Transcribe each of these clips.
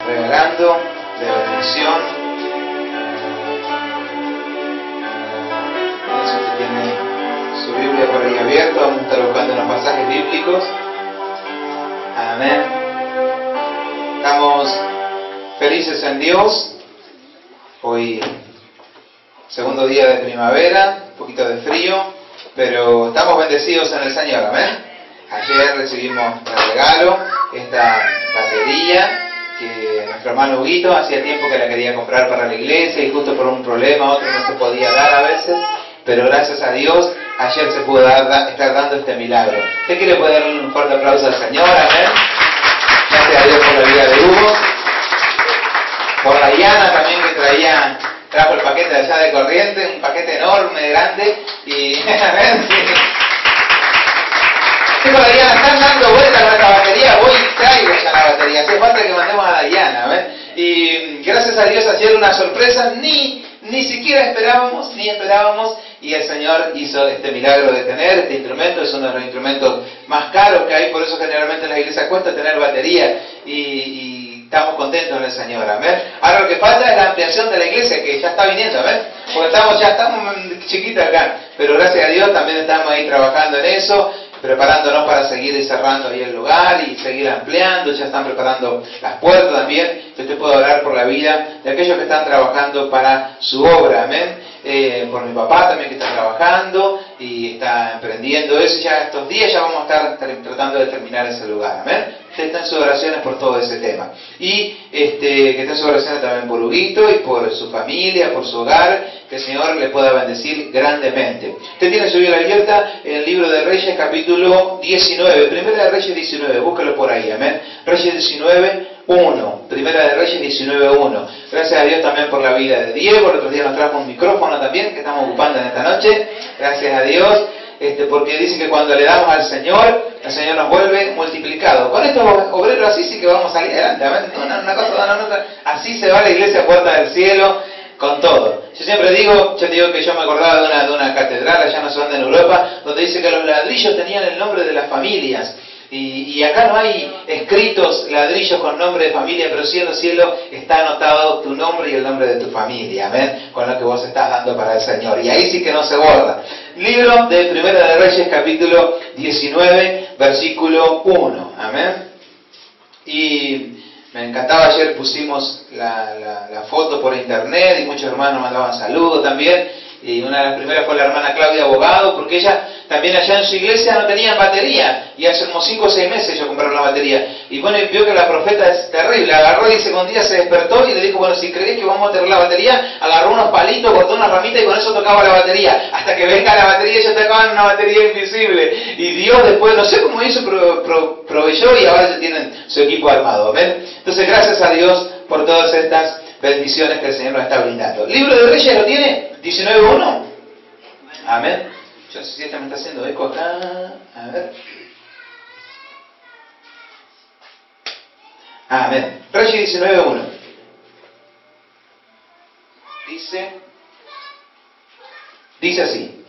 regalando de bendición. Si usted tiene su Biblia por ahí abierta, vamos a estar buscando unos pasajes bíblicos. Amén. Estamos felices en Dios. Hoy, segundo día de primavera, un poquito de frío, pero estamos bendecidos en el Señor. Amén. Ayer recibimos el regalo, esta batería que nuestro hermano Huguito hacía tiempo que la quería comprar para la iglesia y justo por un problema otro no se podía dar a veces, pero gracias a Dios ayer se pudo estar dando este milagro. ¿Usted quiere poder darle un fuerte aplauso al Señor? Amén. Gracias a Dios por la vida de Hugo, por la Diana también que trajo el paquete de allá de Corrientes, un paquete enorme, grande, y amén. Sí, por la Diana, están dando vueltas con esta batería, voy y traigo ya la batería, hace falta que mandemos a la Diana, ¿ves? Y gracias a Dios ayer una sorpresa, ni siquiera esperábamos, y el Señor hizo este milagro de tener este instrumento. Es uno de los instrumentos más caros que hay, por eso generalmente en la iglesia cuesta tener batería, y estamos contentos en el Señor, amén. Ahora lo que falta es la ampliación de la iglesia, que ya está viniendo, amén, porque ya estamos chiquitos acá, pero gracias a Dios también estamos ahí trabajando en eso, preparándonos para seguir cerrando ahí el lugar y seguir ampliando. Ya están preparando las puertas también. Yo te puedo orar por la vida de aquellos que están trabajando para su obra, amén. Por mi papá también, que está trabajando y está emprendiendo eso. Ya estos días ya vamos a estar tratando de terminar ese lugar, amén. Que estén sus oraciones por todo ese tema. Y que estén sus oraciones también por Huguito y por su familia, por su hogar. Que el Señor le pueda bendecir grandemente. Usted tiene su Biblia abierta en el libro de Reyes, capítulo 19. Primera de Reyes 19, búscalo por ahí, amén. Reyes 19, 1. Primera de Reyes 19, 1. Gracias a Dios también por la vida de Diego. El otro día nos trajo un micrófono también que estamos ocupando en esta noche. Gracias a Dios. Porque dice que cuando le damos al Señor, el Señor nos vuelve multiplicado. Con estos obreros así sí que vamos a salir adelante, amén. Una cosa, una otra. Así se va la iglesia Puerta del Cielo. Con todo. Yo siempre digo, que yo me acordaba de una catedral allá no sé dónde en Europa, donde dice que los ladrillos tenían el nombre de las familias. Y acá no hay escritos ladrillos con nombre de familia, pero sí en el cielo está anotado tu nombre y el nombre de tu familia, amén, con lo que vos estás dando para el Señor. Y ahí sí que no se borra. Libro de Primera de Reyes, capítulo 19, versículo 1, amén. Y me encantaba, ayer pusimos la foto por internet y muchos hermanos mandaban saludos también. Y una de las primeras fue la hermana Claudia Abogado, porque ella también allá en su iglesia no tenían batería. Y hace como 5 o 6 meses ellos compraron la batería. Y bueno, y vio que la profeta es terrible. Agarró y dice que un día se despertó y le dijo, bueno, si crees que vamos a tener la batería, agarró unos palitos, cortó una ramita y con eso tocaba la batería. Hasta que venga la batería, ellos tocaban una batería invisible. Y Dios después, no sé cómo hizo, proveyó y ahora ya tienen su equipo armado. ¿Ven? Entonces, gracias a Dios por todas estas bendiciones que el Señor nos está brindando. ¿Libro de Reyes lo tiene? 19.1. Amén. Yo no sé si esta me está haciendo eco acá. A ver. Amén. Reyes 19.1. Dice así.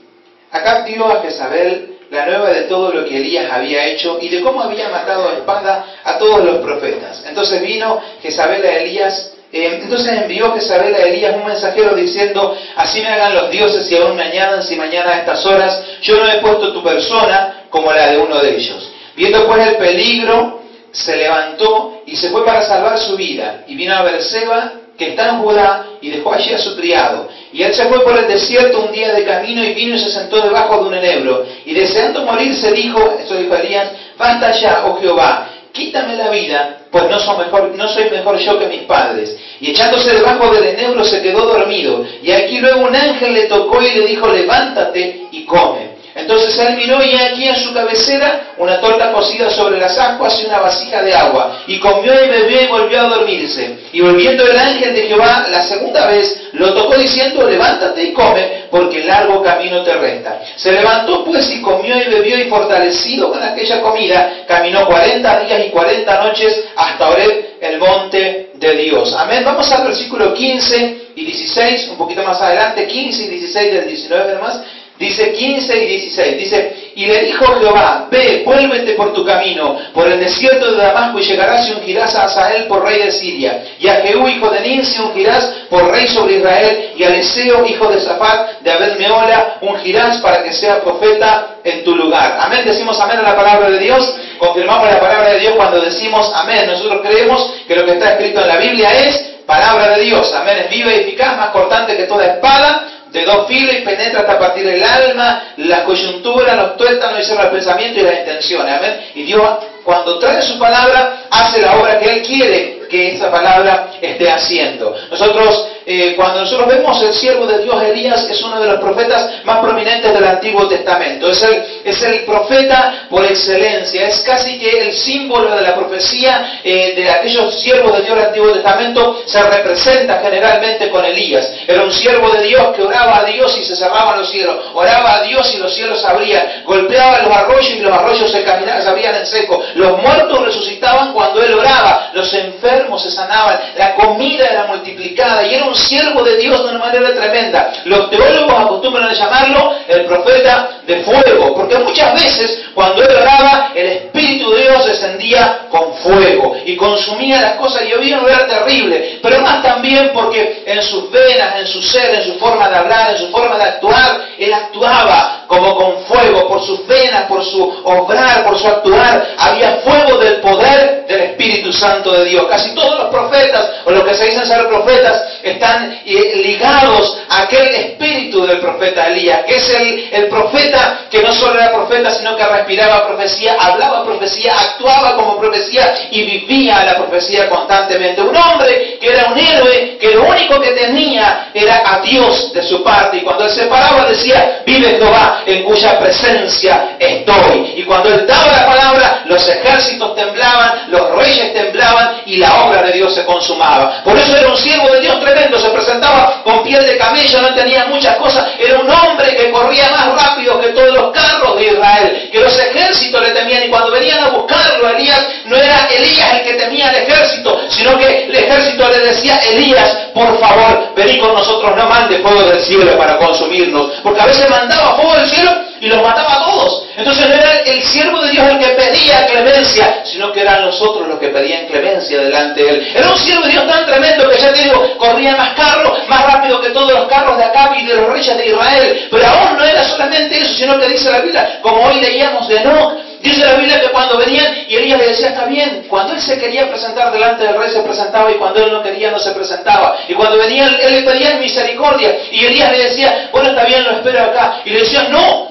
Acab dio a Jezabel la nueva de todo lo que Elías había hecho y de cómo había matado a espada a todos los profetas. Entonces vino Jezabel a Elías. Entonces envió Jezabel a Elías un mensajero diciendo: así me hagan los dioses si aún me añadan, si mañana a estas horas yo no he puesto tu persona como la de uno de ellos. Viendo pues el peligro, se levantó y se fue para salvar su vida. Y vino a Beerseba, que está en Judá, y dejó allí a su criado. Y él se fue por el desierto un día de camino, y vino y se sentó debajo de un enebro. Y deseando morirse dijo, esto dijo Elías: basta ya, oh Jehová, quítame la vida, pues no soy mejor yo que mis padres. Y echándose debajo del enebro se quedó dormido. Y aquí luego un ángel le tocó y le dijo: levántate y come. Entonces él miró y aquí en su cabecera una torta cocida sobre las ascuas y una vasija de agua. Y comió y bebió y volvió a dormirse. Y volviendo el ángel de Jehová la segunda vez, lo tocó diciendo: levántate y come, porque largo camino te resta. Se levantó pues y comió y bebió, y fortalecido con aquella comida, caminó 40 días y 40 noches hasta Horeb, el monte de Dios. Amén. Vamos al versículo 15 y 16, un poquito más adelante, 15 y 16 del 19 además. Dice 15 y 16, dice, y le dijo Jehová, ve, vuélvete por tu camino, por el desierto de Damasco, y llegarás y ungirás a Hazael por rey de Siria, y a Jehú, hijo de Nimsi, ungirás por rey sobre Israel, y a Eliseo, hijo de Safat, de Abed-meola, ungirás para que sea profeta en tu lugar. Amén, decimos amén a la palabra de Dios, confirmamos la palabra de Dios cuando decimos amén. Nosotros creemos que lo que está escrito en la Biblia es palabra de Dios. Amén, es viva y eficaz, más cortante que toda espada, de 2 filos, y penetra hasta partir el alma, la coyuntura, los tuétanos, y cierra el pensamiento y las intenciones. Amén. Y Dios, cuando trae su palabra, hace la obra que Él quiere que esa palabra esté haciendo. Nosotros, cuando nosotros vemos el siervo de Dios, Elías, es uno de los profetas más prominentes del Antiguo Testamento. Es el profeta por excelencia. Es casi que el símbolo de la profecía de aquellos siervos de Dios del Antiguo Testamento. Se representa generalmente con Elías. Era un siervo de Dios que oraba a Dios y se cerraban los cielos. Oraba a Dios y los cielos se abrían. Golpeaba los arroyos y los arroyos se abrían en seco. Los muertos resucitaban cuando él oraba. Los enfermos se sanaban. La comida era multiplicada. Y era un siervo de Dios de una manera tremenda. Los teólogos acostumbran a llamarlo el profeta de fuego. Porque muchas veces cuando él oraba, el Espíritu de Dios descendía con fuego. Y consumía las cosas. Y había un lugar terrible. Pero más también porque en sus venas, en su ser, en su forma de hablar, en su forma de actuar, él actuaba como con fuego. Por sus venas, por su obrar, por su actuar, había fuego del poder del Espíritu Santo de Dios. Casi todos los profetas, o los que se dicen ser profetas, están ligados a aquel espíritu del profeta Elías, que es el profeta que no solo era profeta, sino que respiraba profecía, hablaba profecía, actuaba como profecía y vivía la profecía constantemente. Un hombre que era un héroe, que lo único que tenía era a Dios de su parte, y cuando él se paraba decía, vive Jehová, en cuya presencia estoy. Y cuando él daba la palabra, los ejércitos temblaban, los reyes temblaban, y la obra de Dios se consumaba. Por eso era un siervo de Dios tremendo. Se presentaba con piel de camello, no tenía muchas cosas. Era un hombre que corría más rápido que todos los carros de Israel, que los ejércitos le temían. Y cuando venían a buscarlo a Elías, no era Elías el que temía al ejército, sino que el ejército le decía, Elías, por favor, vení con nosotros, no mande fuego del cielo para consumirnos. Porque a veces mandaba fuego del cielo y los mataba a todos. Entonces no era el siervo de Dios el que pedía clemencia, sino que eran nosotros los que pedían clemencia delante de él. Era un siervo de Dios tan tremendo que, ya te digo, corría más carros, más rápido que todos los carros de Acab y de los reyes de Israel. Pero aún no era solamente eso, sino que dice la Biblia, como hoy leíamos de Enoc, dice la Biblia que cuando venían y Elías le decía, está bien, cuando él se quería presentar delante del rey se presentaba, y cuando él no quería no se presentaba. Y cuando venían, él le pedía misericordia, y Elías le decía, bueno, está bien, lo espero acá. Y le decía, no,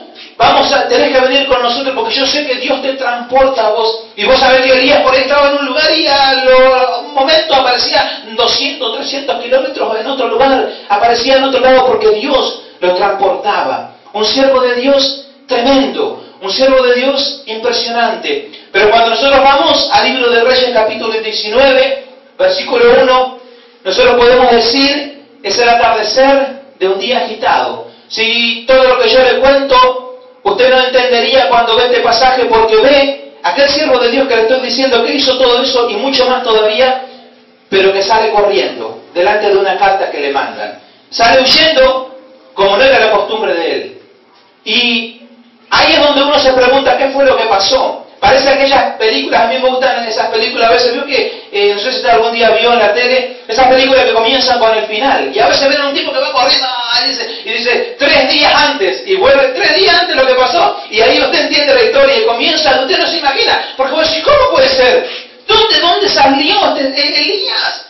tenés que venir con nosotros porque yo sé que Dios te transporta a vos. Y vos sabés que Elías por ahí estaba en un lugar y un momento aparecía 200, 300 kilómetros en otro lugar, aparecía en otro lado porque Dios lo transportaba. Un siervo de Dios tremendo, un siervo de Dios impresionante. Pero cuando nosotros vamos al libro de Reyes capítulo 19, versículo 1, nosotros podemos decir, es el atardecer de un día agitado. Si todo lo que yo le cuento, usted no entendería cuando ve este pasaje, porque ve aquel siervo de Dios que le estoy diciendo que hizo todo eso y mucho más todavía, pero que sale corriendo delante de una carta que le mandan. Sale huyendo como no era la costumbre de él. Y ahí es donde uno se pregunta qué fue lo que pasó. Parece aquellas películas, a mí me gustan esas películas, a veces veo que, no sé si usted algún día vio en la tele, esas películas que comienzan con el final, y a veces ven a un tipo que va corriendo y dice 3 días antes, y vuelve 3 días antes lo que pasó, y ahí usted entiende la historia, y comienza, usted no se imagina, porque vos decís, ¿cómo puede ser? ¿Dónde salió Elías?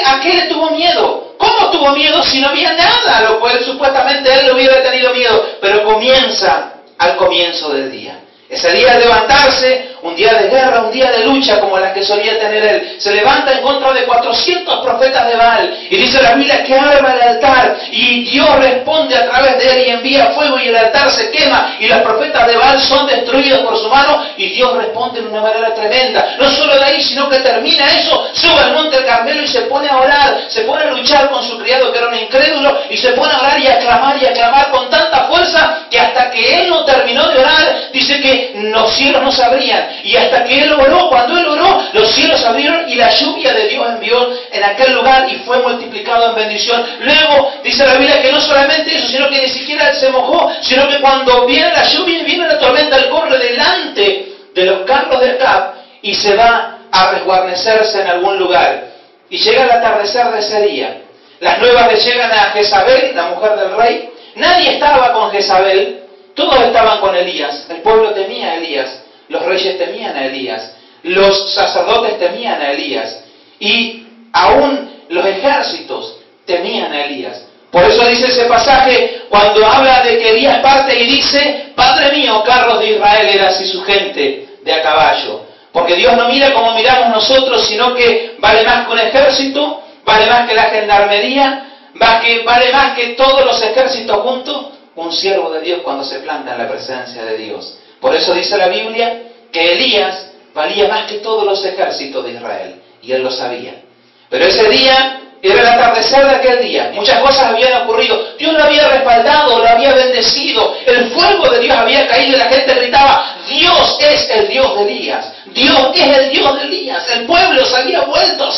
¿A qué le tuvo miedo? ¿Cómo tuvo miedo si no había nada? Lo cual supuestamente él no hubiera tenido miedo, pero comienza al comienzo del día. Ese día de levantarse, un día de guerra, un día de lucha como la que solía tener él. Se levanta en contra de 400 profetas de Baal. Y dice la Biblia que arma el altar. Y Dios responde a través de él y envía fuego y el altar se quema. Y los profetas de Baal son destruidos por su mano. Y Dios responde de una manera tremenda. No solo de ahí, sino que termina eso. Sube al monte del Carmelo y se pone a orar. Se pone a luchar con su criado que era un incrédulo. Y se pone a orar y a clamar con tanta fuerza que hasta que él no terminó de orar, dice que los cielos no se abrían. Y hasta que él oró, cuando él oró, los cielos se abrieron y la lluvia de Dios envió en aquel lugar y fue multiplicado en bendición. Luego dice la Biblia que no solamente eso, sino que ni siquiera él se mojó, sino que cuando viene la lluvia y viene la tormenta, él corre delante de los carros de Acab y se va a resguarnecerse en algún lugar. Y llega el atardecer de ese día. Las nuevas le llegan a Jezabel, la mujer del rey. Nadie estaba con Jezabel, todos estaban con Elías. El pueblo temía a Elías, los reyes temían a Elías, los sacerdotes temían a Elías y aún los ejércitos temían a Elías. Por eso dice ese pasaje cuando habla de que Elías parte y dice: Padre mío, carros de Israel eras y su gente de a caballo. Porque Dios no mira como miramos nosotros, sino que vale más que un ejército, vale más que la gendarmería, vale más que todos los ejércitos juntos, un siervo de Dios cuando se planta en la presencia de Dios. Por eso dice la Biblia que Elías valía más que todos los ejércitos de Israel, y él lo sabía. Pero ese día era el atardecer de aquel día, muchas cosas habían ocurrido, Dios lo había respaldado, lo había bendecido, el fuego de Dios había caído y la gente gritaba: Dios es el Dios de Elías, Dios es el Dios de Elías. El pueblo se había vuelto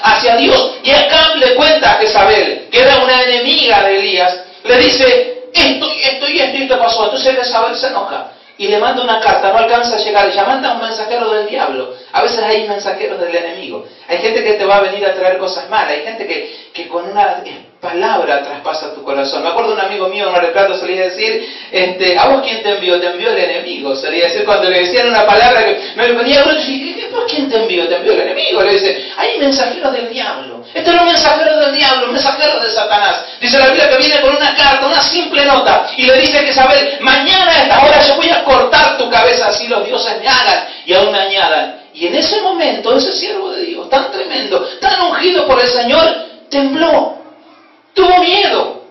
hacia Dios, y Acab le cuenta a Jezabel, que era una enemiga de Elías, le dice: esto pasó. Entonces Jezabel se enoja y le manda una carta, no alcanza a llegar, y ya manda un mensajero del diablo. A veces hay mensajeros del enemigo. Hay gente que te va a venir a traer cosas malas, hay gente que con una palabra traspasa tu corazón. Me acuerdo de un amigo mío en Mar del Plata solía decir: ¿a vos quién te envió? Te envió el enemigo. Solía decir cuando le decían una palabra que no le venía uno, y ¿por quién te envió? Te envió el enemigo. Le dice: hay mensajeros del diablo. Este no es un mensajero del diablo, un mensajero de Satanás. Dice la Biblia que viene con una carta, una simple nota, y le dice que Isabel: mañana a esta hora yo voy a cortar tu cabeza, así los dioses me hagan y aún me añadan. Y en ese momento, ese siervo de Dios, tan tremendo, tan ungido por el Señor, tembló, tuvo miedo,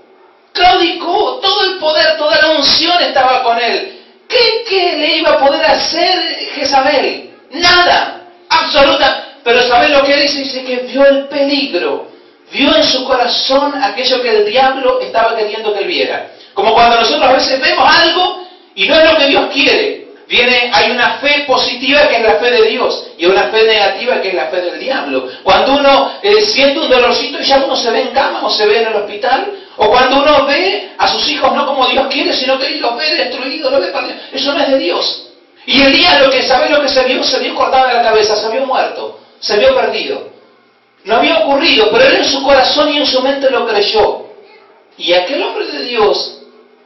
claudicó, todo el poder, toda la unción estaba con él. ¿Qué le iba a poder hacer Jezabel? Nada, absoluta. Pero ¿sabes lo que dice? Dice que vio el peligro, vio en su corazón aquello que el diablo estaba queriendo que él viera. Como cuando nosotros a veces vemos algo y no es lo que Dios quiere. Hay una fe positiva que es la fe de Dios y una fe negativa que es la fe del diablo. Cuando uno siente un dolorcito y ya uno se ve en cama o se ve en el hospital, o cuando uno ve a sus hijos no como Dios quiere, sino que los ve destruidos, los ve perdidos, eso no es de Dios. Y Elías lo que se vio cortada la cabeza, se vio muerto, se vio perdido. No había ocurrido, pero él en su corazón y en su mente lo creyó. Y aquel hombre de Dios,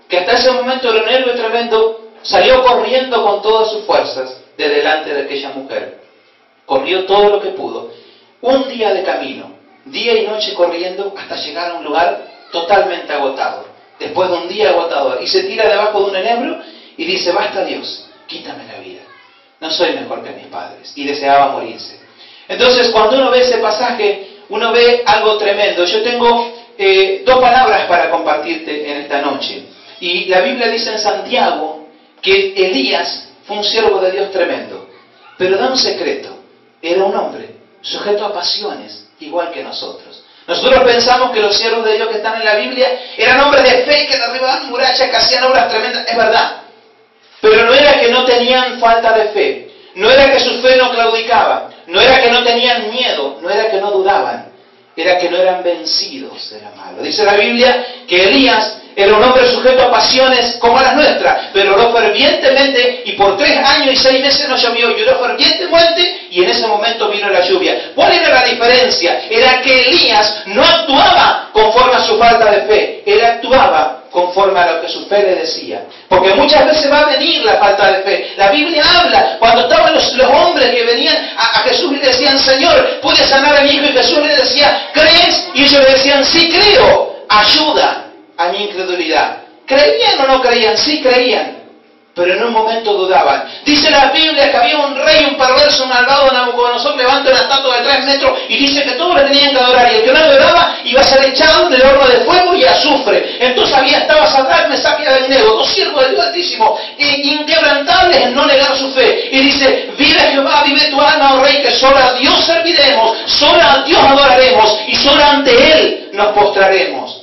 que hasta ese momento era un héroe tremendo, salió corriendo con todas sus fuerzas de delante de aquella mujer. Corrió todo lo que pudo. Un día de camino, día y noche corriendo hasta llegar a un lugar totalmente agotado. Después de un día agotador. Y se tira debajo de un enebro y dice: basta Dios, quítame la vida. No soy mejor que mis padres. Y deseaba morirse. Entonces cuando uno ve ese pasaje, uno ve algo tremendo. Yo tengo dos palabras para compartirte en esta noche. Y la Biblia dice en Santiago que Elías fue un siervo de Dios tremendo, pero da un secreto: era un hombre sujeto a pasiones, igual que nosotros. Nosotros pensamos que los siervos de Dios que están en la Biblia eran hombres de fe, que derribaban murallas, que hacían obras tremendas. Es verdad, pero no era que no tenían falta de fe, no era que su fe no claudicaba, no era que no tenían miedo, no era que no dudaban, era que no eran vencidos de la malo. Dice la Biblia que Elías era un hombre sujeto a pasiones como las nuestras, pero oró fervientemente y por 3 años y 6 meses no llovió, y oró fervientemente y en ese momento vino la lluvia. ¿Cuál era la diferencia? Era que Elías no actuaba conforme a su falta de fe, él actuaba conforme a lo que su fe le decía. Porque muchas veces va a venir la falta de fe. La Biblia habla, cuando estaban los hombres que venían a Jesús y le decían: Señor, ¿puedes sanar a mi hijo? Y Jesús le decía: ¿crees? Y ellos le decían: sí creo, ayuda a mi incredulidad. ¿Creían o no creían? Sí creían, pero en un momento dudaban. Dice la Biblia que había un rey, un perverso, un malvado, Nabucodonosor, levanta una estatua de 3 metros y dice que todos le tenían que adorar, y el que no adoraba iba a ser echado en el horno de fuego y azufre. Entonces estaba Sadrac, Mesach y Abednego, 2 siervos del Dios Altísimo, inquebrantables en no negar su fe, y dice: vive Jehová, vive tu alma, oh rey, que solo a Dios serviremos, solo a Dios adoraremos y solo ante Él nos postraremos.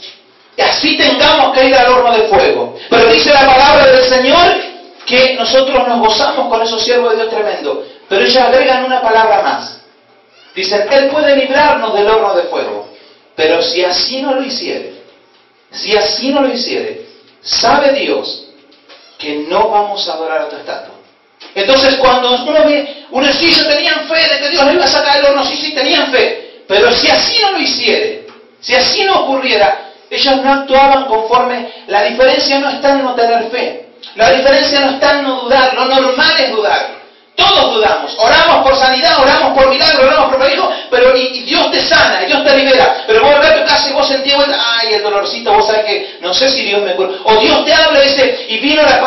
Y así tengamos que ir al horno de fuego. Pero dice la palabra del Señor que nosotros nos gozamos con esos siervos de Dios tremendo. Pero ellos agregan una palabra más: Dicen, Él puede librarnos del horno de fuego. Pero si así no lo hiciere, sabe Dios que no vamos a adorar a tu estatua. Entonces cuando uno ve, sí, ellos tenían fe de que Dios le iba a sacar del horno, sí, tenían fe. Pero si así no lo hiciere, si así no ocurriera, ellos no actuaban conforme. La diferencia no está en no tener fe. La diferencia no está en no dudar. Lo normal es dudar. Todos dudamos. Oramos por sanidad, oramos por milagro, oramos por prodigio, pero y Dios te sana, Dios te libera. Pero vos volvés a tu casa y vos sentís, ay, el dolorcito, vos sabés que no sé si Dios me cura. O Dios te habla y dice, y vino la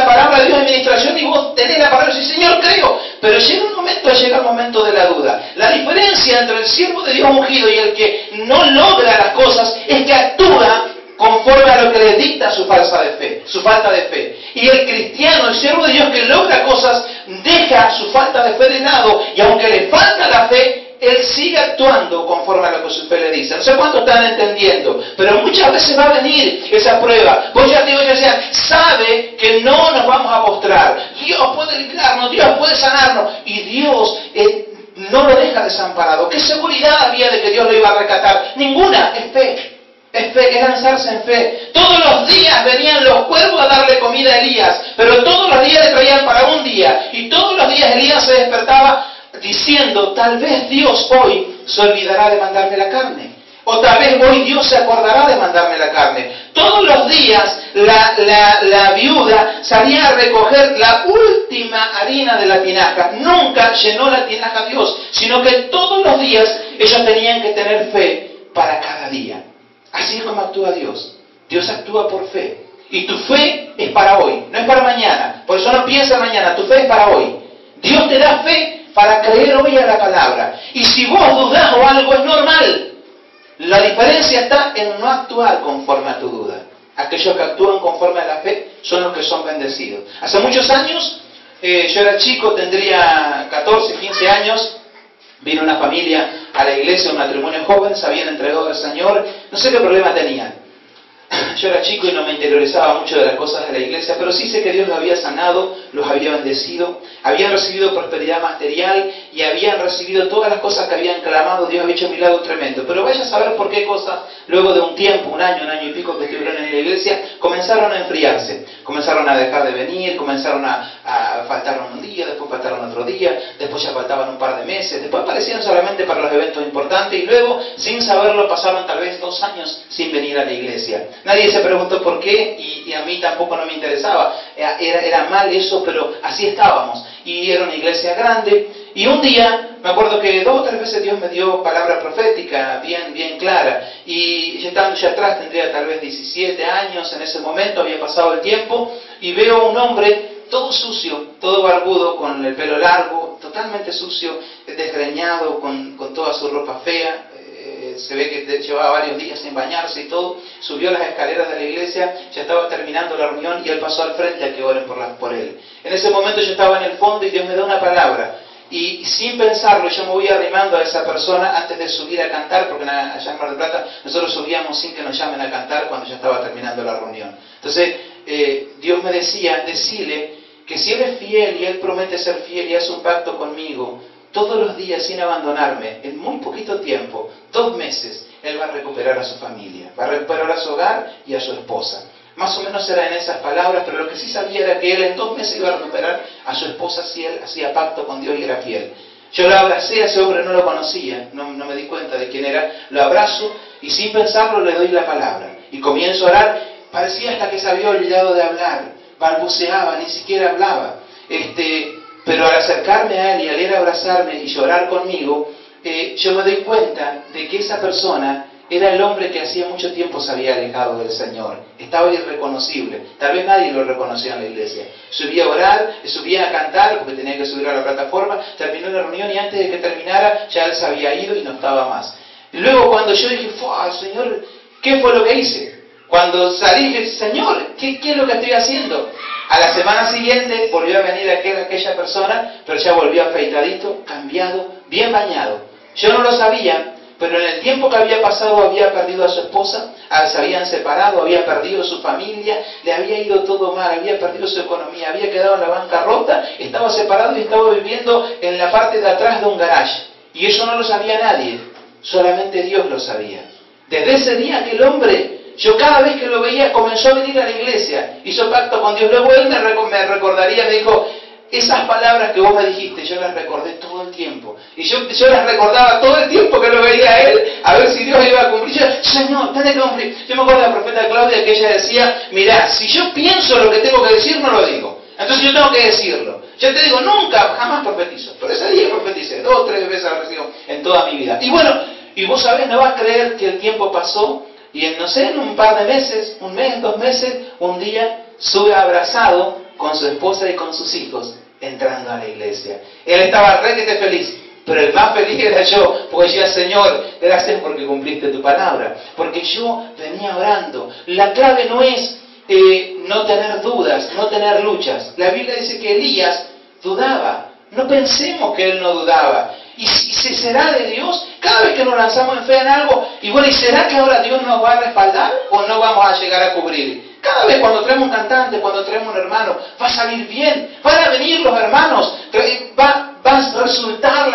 palabra de Dios en ministración, y vos tenés la palabra y decís, Señor, creo. Pero llega el momento de la duda. La diferencia entre el siervo de Dios ungido y el que no logra las cosas es que actúa conforme a lo que le dicta su falta de fe. Y el cristiano, el siervo de Dios que logra cosas, deja su falta de fe de lado, y aunque le falta la fe, él sigue actuando conforme a lo que su fe le dice. No sé cuánto están entendiendo, pero muchas veces va a venir esa prueba. Vos ya sabe que no nos vamos a postrar. Dios puede librarnos, Dios puede sanarnos, y Dios no lo deja desamparado. ¿Qué seguridad había de que Dios lo iba a rescatar? Ninguna, es fe. Es fe, es lanzarse en fe. Todos los días venían los cuervos a darle comida a Elías, pero todos los días le traían para un día. Y todos los días Elías se despertaba diciendo, tal vez Dios hoy se olvidará de mandarme la carne. O tal vez hoy Dios se acordará de mandarme la carne. Todos los días la viuda salía a recoger la última harina de la tinaja. Nunca llenó la tinaja Dios, sino que todos los días ellos tenían que tener fe para cada día. Así es como actúa Dios. Dios actúa por fe. Y tu fe es para hoy, no es para mañana. Por eso no piensa mañana, tu fe es para hoy. Dios te da fe para creer hoy a la palabra. Y si vos dudás o algo, es normal. La diferencia está en no actuar conforme a tu duda. Aquellos que actúan conforme a la fe son los que son bendecidos. Hace muchos años, yo era chico, tendría 14, 15 años. Vino una familia a la iglesia, un matrimonio joven, se habían entregado al Señor, no sé qué problema tenían. Yo era chico y no me interiorizaba mucho de las cosas de la iglesia, pero sí sé que Dios los había sanado, los había bendecido, habían recibido prosperidad material y habían recibido todas las cosas que habían clamado. Dios había hecho milagros tremendos. Pero vaya a saber por qué cosas, luego de un tiempo, un año y pico que estuvieron en la iglesia, comenzaron a enfriarse. Comenzaron a dejar de venir, comenzaron a faltaron un día, después faltaron otro día, después ya faltaban un par de meses, después aparecían solamente para los eventos importantes y luego, sin saberlo, pasaron tal vez 2 años sin venir a la iglesia. Nadie se preguntó por qué y a mí tampoco no me interesaba. Era mal eso, pero así estábamos. Y era una iglesia grande. Y un día, me acuerdo que 2 o 3 veces Dios me dio palabra profética, bien clara. Y yo estando ya atrás, tendría tal vez 17 años en ese momento, había pasado el tiempo, y veo a un hombre todo sucio, todo barbudo, con el pelo largo, totalmente sucio, desgreñado, con toda su ropa fea. Se ve que llevaba varios días sin bañarse y todo. Subió las escaleras de la iglesia, ya estaba terminando la reunión y él pasó al frente a que oren por él. En ese momento yo estaba en el fondo y Dios me da una palabra. Y sin pensarlo, yo me voy arrimando a esa persona antes de subir a cantar, porque allá en Mar del Plata nosotros subíamos sin que nos llamen a cantar cuando ya estaba terminando la reunión. Entonces Dios me decía, decile que si Él es fiel y Él promete ser fiel y hace un pacto conmigo, todos los días sin abandonarme, en muy poquito tiempo, 2 meses, Él va a recuperar a su familia, va a recuperar a su hogar y a su esposa. Más o menos era en esas palabras, pero lo que sí sabía era que Él en 2 meses iba a recuperar a su esposa si Él hacía pacto con Dios y era fiel. Yo lo abracé a ese hombre, no lo conocía, no me di cuenta de quién era, lo abrazo y sin pensarlo le doy la palabra. Y comienzo a orar, parecía hasta que se había olvidado de hablar, balbuceaba, ni siquiera hablaba. Pero al acercarme a él y al ir a abrazarme y llorar conmigo, yo me doy cuenta de que esa persona era el hombre que hacía mucho tiempo se había alejado del Señor. Estaba irreconocible. Tal vez nadie lo reconocía en la iglesia. Subía a orar, subía a cantar, porque tenía que subir a la plataforma, terminó la reunión y antes de que terminara ya él se había ido y no estaba más. Y luego cuando yo dije, Señor, ¿qué fue lo que hice? Cuando salí dije, Señor, ¿qué es lo que estoy haciendo? A la semana siguiente volvió a venir aquella persona, pero ya volvió afeitadito, cambiado, bien bañado. Yo no lo sabía, pero en el tiempo que había pasado había perdido a su esposa, se habían separado, había perdido su familia, le había ido todo mal, había perdido su economía, había quedado en la bancarrota, estaba separado y estaba viviendo en la parte de atrás de un garage. Y eso no lo sabía nadie, solamente Dios lo sabía. Desde ese día aquel hombre, yo cada vez que lo veía comenzó a venir a la iglesia, hizo pacto con Dios. Luego él me recordaría, me dijo, esas palabras que vos me dijiste, yo las recordé todo el tiempo. Y yo las recordaba todo el tiempo que lo veía a él, a ver si Dios iba a cumplir. Yo, Señor, tenés que cumplir. Yo me acuerdo de la profeta Claudia que ella decía, mirá, si yo pienso lo que tengo que decir, no lo digo. Entonces yo tengo que decirlo. Yo te digo, nunca, jamás profetizo. Pero ese día profeticé, 2 o 3 veces al recibo en toda mi vida. Y bueno, y vos sabés, no vas a creer que el tiempo pasó y en, no sé, en un par de meses, 1 mes, 2 meses, un día sube abrazado con su esposa y con sus hijos entrando a la iglesia. Él estaba requete feliz, pero el más feliz era yo, porque decía, Señor, gracias porque cumpliste tu palabra, porque yo venía orando. La clave no es no tener dudas, no tener luchas. La Biblia dice que Elías dudaba. No pensemos que él no dudaba. ¿Y si será de Dios? Cada vez que nos lanzamos en fe en algo, y bueno, ¿y será que ahora Dios nos va a respaldar o no vamos a llegar a cubrir? Cada vez cuando traemos un cantante, cuando traemos un hermano, va a salir bien, van a venir los hermanos, va a resultar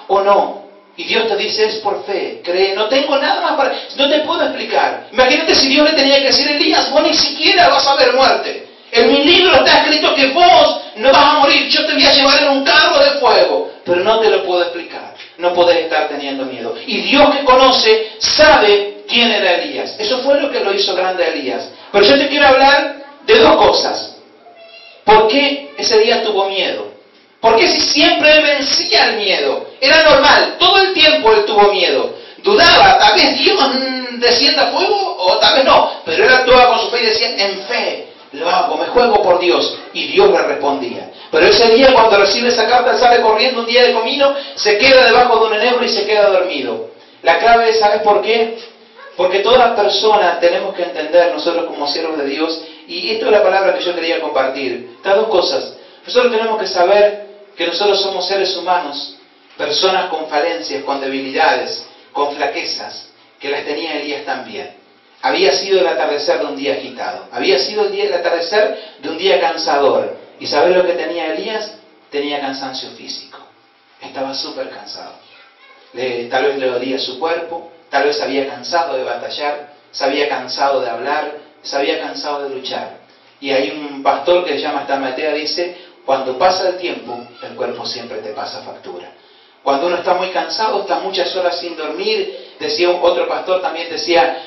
o no. Y Dios te dice, es por fe, cree, no tengo nada más para... No te puedo explicar. Imagínate si Dios le tenía que decir a Elías, vos ni siquiera vas a ver muerte. En mi libro está escrito que vos no vas a morir, yo te voy a llevar en un carro de fuego. Pero no te lo puedo explicar, no podés estar teniendo miedo. Y Dios que conoce, sabe quién era Elías. Eso fue lo que lo hizo grande a Elías. Pero yo te quiero hablar de 2 cosas. ¿Por qué ese día tuvo miedo? Porque si siempre él vencía el miedo, era normal, todo el tiempo él tuvo miedo. Dudaba, tal vez Dios descienda a fuego o tal vez no, pero él actuaba con su fe y decía, en fe, lo hago, me juego por Dios. Y Dios le respondía. Pero ese día cuando recibe esa carta, él sale corriendo un día de camino, se queda debajo de un enebro y se queda dormido. La clave es, ¿sabes por qué? Porque toda persona tenemos que entender, nosotros como siervos de Dios, y esto es la palabra que yo quería compartir, estas 2 cosas. Nosotros tenemos que saber que nosotros somos seres humanos, personas con falencias, con debilidades, con flaquezas, que las tenía Elías también. Había sido el atardecer de un día agitado, había sido el atardecer de un día cansador. ¿Y sabes lo que tenía Elías? Tenía cansancio físico, estaba súper cansado. Tal vez le dolía su cuerpo, tal vez se había cansado de batallar, se había cansado de hablar, se había cansado de luchar. Y hay un pastor que se llama Tamatea, dice, cuando pasa el tiempo, el cuerpo siempre te pasa factura. Cuando uno está muy cansado, está muchas horas sin dormir. Decía otro pastor, también decía,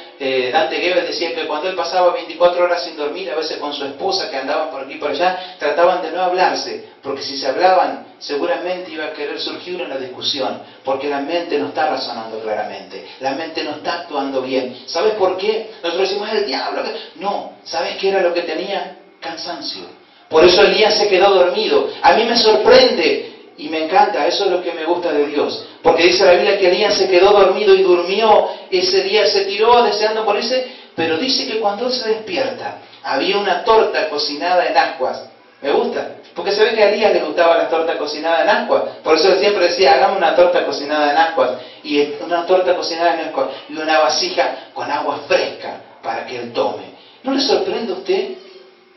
Dante Gebel decía que cuando él pasaba 24 horas sin dormir, a veces con su esposa que andaban por aquí y por allá, trataban de no hablarse, porque si se hablaban, seguramente iba a querer surgir una discusión, porque la mente no está razonando claramente, la mente no está actuando bien. ¿Sabes por qué? Nosotros decimos, es el diablo. No, ¿sabes qué era lo que tenía? Cansancio. Por eso Elías se quedó dormido. A mí me sorprende y me encanta, eso es lo que me gusta de Dios. Porque dice la Biblia que Elías se quedó dormido y durmió ese día, se tiró deseando morirse, pero dice que cuando él se despierta, había una torta cocinada en ascuas. Me gusta, porque se ve que a Elías le gustaba la torta cocinada en ascuas. Por eso él siempre decía, hagamos una torta cocinada en ascuas. Y una torta cocinada en ascuas y una vasija con agua fresca para que él tome. ¿No le sorprende a usted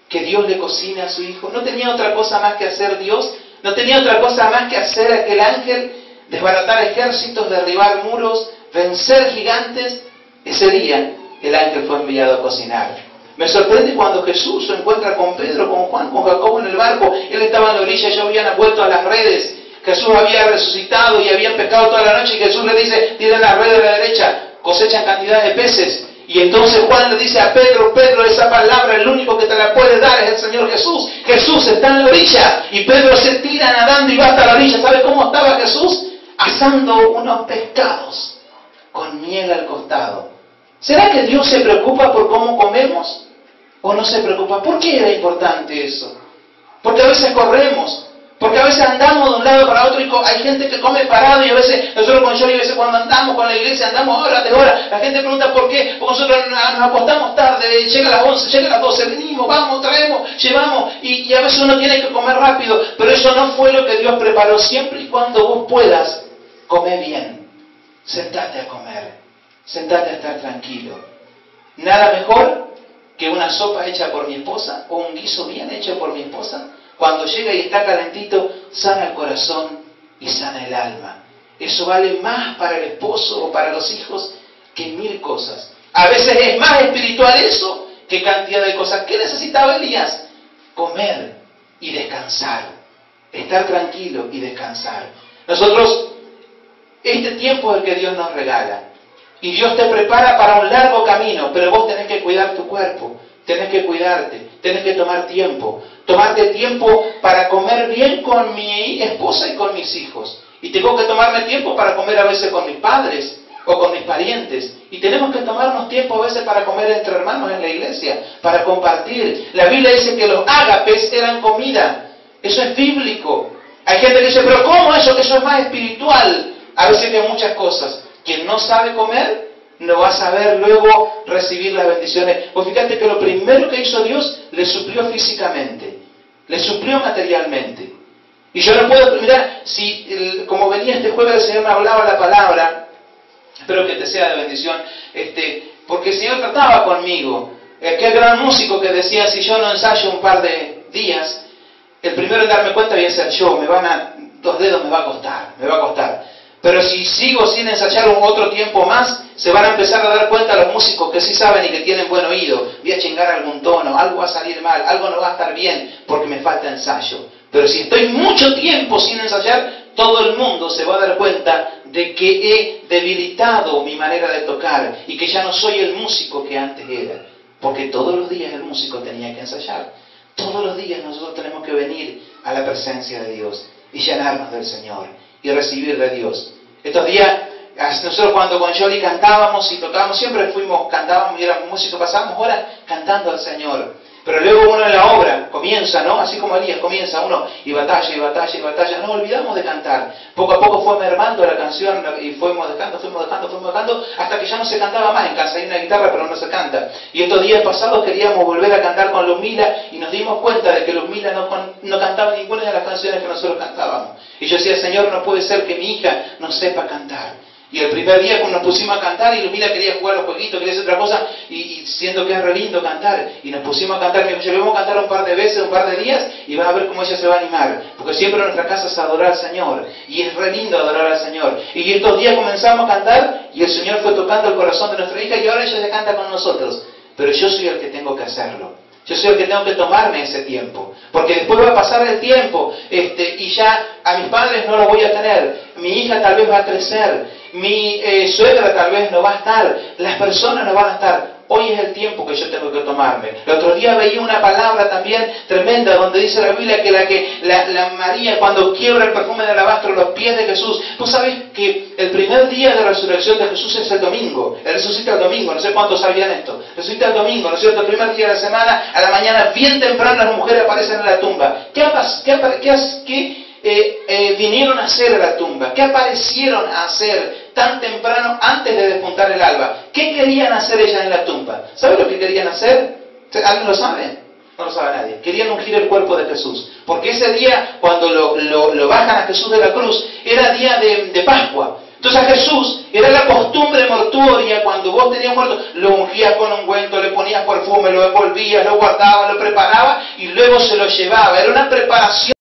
que Dios le cocine a su hijo? ¿No tenía otra cosa más que hacer Dios? ¿No tenía otra cosa más que hacer aquel ángel? Desbaratar ejércitos, derribar muros, vencer gigantes. Ese día el ángel fue enviado a cocinar. Me sorprende cuando Jesús se encuentra con Pedro, con Juan, con Jacobo en el barco. Él estaba en la orilla, ellos habían vuelto a las redes. Jesús había resucitado y habían pescado toda la noche. Y Jesús le dice, tiren las redes a la derecha, cosechan cantidad de peces. Y entonces Juan le dice a Pedro, Pedro, esa palabra, el único que te la puede dar es el Señor Jesús. Jesús está en la orilla y Pedro se tira nadando y va hasta la orilla. ¿Sabe cómo estaba Jesús? Asando unos pescados con miel al costado. ¿Será que Dios se preocupa por cómo comemos? ¿O no se preocupa? ¿Por qué era importante eso? Porque a veces corremos. Porque a veces andamos de un lado para otro y hay gente que come parado y a veces, nosotros con Johnny, a veces cuando andamos con la iglesia, andamos horas de horas, la gente pregunta por qué, porque nosotros nos acostamos tarde, llega a las 11, llega a las 12, venimos, vamos, traemos, llevamos, y a veces uno tiene que comer rápido, pero eso no fue lo que Dios preparó. Siempre y cuando vos puedas, come bien, sentate a comer, sentate a estar tranquilo. Nada mejor que una sopa hecha por mi esposa o un guiso bien hecho por mi esposa. Cuando llega y está calentito, sana el corazón y sana el alma. eso vale más para el esposo o para los hijos que 1000 cosas. A veces es más espiritual eso que cantidad de cosas. ¿Qué necesitaba Elías? Comer y descansar. Estar tranquilo y descansar. Nosotros, este tiempo es el que Dios nos regala. Y Dios te prepara para un largo camino, pero vos tenés que cuidar tu cuerpo, tenés que cuidarte, tenés que tomar tiempo. Tomarte tiempo para comer bien con mi esposa y con mis hijos. Y tengo que tomarme tiempo para comer a veces con mis padres o con mis parientes. Y tenemos que tomarnos tiempo a veces para comer entre hermanos en la iglesia, para compartir. La Biblia dice que los ágapes eran comida. Eso es bíblico. Hay gente que dice, pero ¿cómo eso? Que eso es más espiritual. A veces que muchas cosas. Quien no sabe comer, no va a saber luego recibir las bendiciones. Pues fíjate que lo primero que hizo Dios, le suplió físicamente. Le suplió materialmente. Y yo no puedo, mirar, si como venía este jueves el Señor me hablaba la palabra, espero que te sea de bendición, porque el Señor trataba conmigo. Aquel gran músico que decía, si yo no ensayo un par de días, el primero en darme cuenta voy a ser yo, 2 dedos me va a costar. Pero si sigo sin ensayar otro tiempo más, se van a empezar a dar cuenta los músicos que sí saben y que tienen buen oído. Voy a chingar algún tono, algo va a salir mal, algo no va a estar bien porque me falta ensayo. Pero si estoy mucho tiempo sin ensayar, todo el mundo se va a dar cuenta de que he debilitado mi manera de tocar y que ya no soy el músico que antes era. Porque todos los días el músico tenía que ensayar. Todos los días nosotros tenemos que venir a la presencia de Dios y llenarnos del Señor y recibir de Dios. Estos días, nosotros cuando con Jolie cantábamos y tocábamos, siempre cantábamos y éramos músicos, pasábamos horas cantando al Señor. Pero luego uno en la obra comienza, ¿no? Así como Elías comienza uno y batalla y batalla y batalla. No olvidamos de cantar. Poco a poco fue mermando la canción y fuimos dejando, hasta que ya no se cantaba más. En casa hay una guitarra, pero no se canta. Y estos días pasados queríamos volver a cantar con Luzmila y nos dimos cuenta de que Luzmila no cantaba ninguna de las canciones que nosotros cantábamos. Y yo decía, Señor, no puede ser que mi hija no sepa cantar. Y el primer día cuando nos pusimos a cantar y Luzmila quería jugar los jueguitos, quería hacer otra cosa y siento que es re lindo cantar y nos pusimos a cantar, me dijo, llevemos a cantar un par de veces, un par de días y vas a ver cómo ella se va a animar, porque siempre en nuestra casa es adorar al Señor y es re lindo adorar al Señor. Y estos días comenzamos a cantar y el Señor fue tocando el corazón de nuestra hija y ahora ella se canta con nosotros, pero yo soy el que tengo que hacerlo. Yo soy el que tengo que tomarme ese tiempo, porque después va a pasar el tiempo y ya a mis padres no los voy a tener, mi hija tal vez va a crecer, mi suegra tal vez no va a estar, las personas no van a estar. Hoy es el tiempo que yo tengo que tomarme. El otro día veía una palabra también tremenda donde dice la Biblia que la María cuando quiebra el perfume de alabastro los pies de Jesús. Tú sabes que el primer día de resurrección de Jesús es el domingo. Él resucita el domingo, no sé cuántos sabían esto. Resucita el domingo, ¿no es cierto? El primer día de la semana, a la mañana, bien temprano las mujeres aparecen en la tumba. ¿Qué vinieron a hacer a la tumba? ¿Qué aparecieron a hacer tan temprano antes de despuntar el alba? ¿Qué querían hacer ellas en la tumba? ¿Saben lo que querían hacer? ¿Alguien lo sabe? No lo sabe nadie. Querían ungir el cuerpo de Jesús. Porque ese día, cuando lo bajan a Jesús de la cruz, era día de Pascua. Entonces a Jesús era la costumbre mortuoria, cuando vos tenías muerto, lo ungías con ungüento, le ponías perfume, lo envolvías, lo guardabas, lo preparabas y luego se lo llevaba. Era una preparación